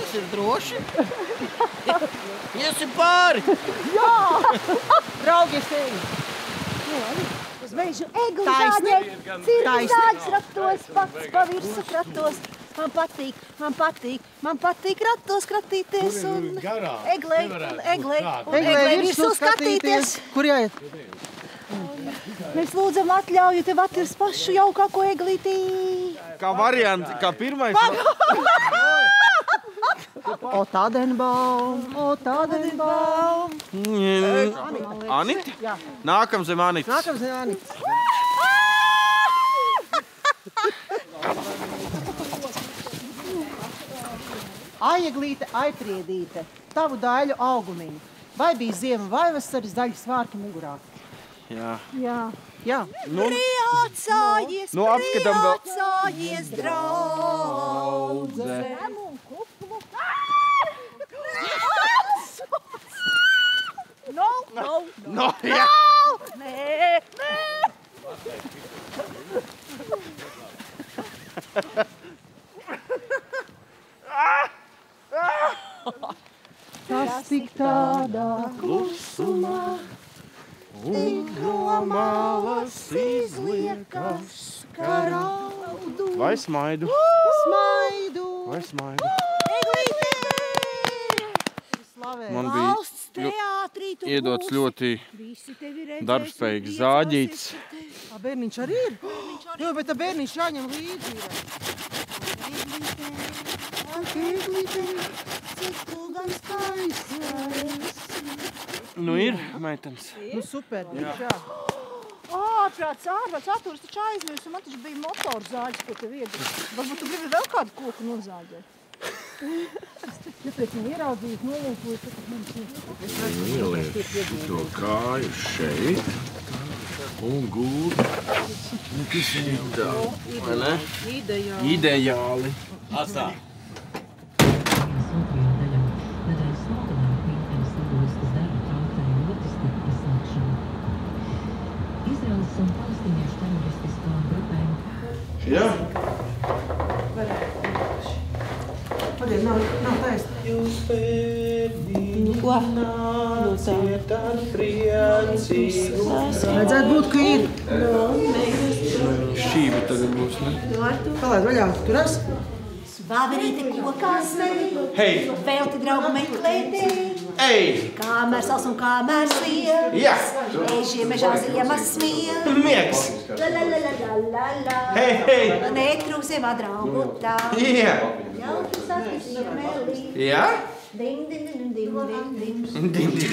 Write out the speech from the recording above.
Viss ir droši. Iesim pāri. Jā! Draugi, es tevi. Uz beidžu egli zāģē, cirvi zāģis ratos, pats pa virsu kratos. Man patīk ratos kratīties un eglē virsū skatīties. Kur jāiet? Mēs lūdzam atļauju tev atvirs pašu jaukāko eglītī. Kā varianti, kā pirmais. O Tadenbaum. Anita? Nākam zem Anitas. Ai, eglīte, ai, priedīte, tavu dāļu augumiņu. Vai bija ziema vai vasaras zaļi svārki mugurā? Jā. Priecājies, apskatām vēl. priecājies, draudze. No, Jā. Nē. Tas tik tādā klusumā, tik no malas izliekas, ka raudu. Vai smaidu? Eglīte! Man bija Valsts teātrī tu iedots būsi. ļoti Visi tevi redzēs un darbspējīgs priecāsies zāģītis. par tevi. Bērniņš arī ir? Jā, bet bērniņš jāņem līdzi. Eglīte, cik tu gan skaists. Nu ir, meitenes. Nu super, jā. Ārprāts, atturis taču aizmirst, un man taču bija motorzāģis, ko tev iedod. Varbūt tu gribi vēl kādu koku nozāģēt? Es pēc viņu ieraudzījis, nolūkoju, ka man Ieliec to kāju šeit un gūdi. Tas ir tā, Vai ne? Ideāli. Atstā. Izraels un palestīniešu teroristiskām grupēm. Jā. Pagaid, nav taisnība. jūs bērniņi nāciet ar priecīgu. Vajadzētu būt, ka ir. Šība tagad būs, ne? Palaid vaļā, tur esi? Vāverīte kokā smēļ, Hei! vēl te draugu meklētē. Ej! Kamēr sals un kamēr slieks, Jā! ežie mežā ziemas smiel. Miegs! La la la la la la la. Hei! Netrūksim draugu tā. Jā! Jauki sakis iemelī. Jā? Dim, dim, dim, dim, dim, dim. Dim, dim.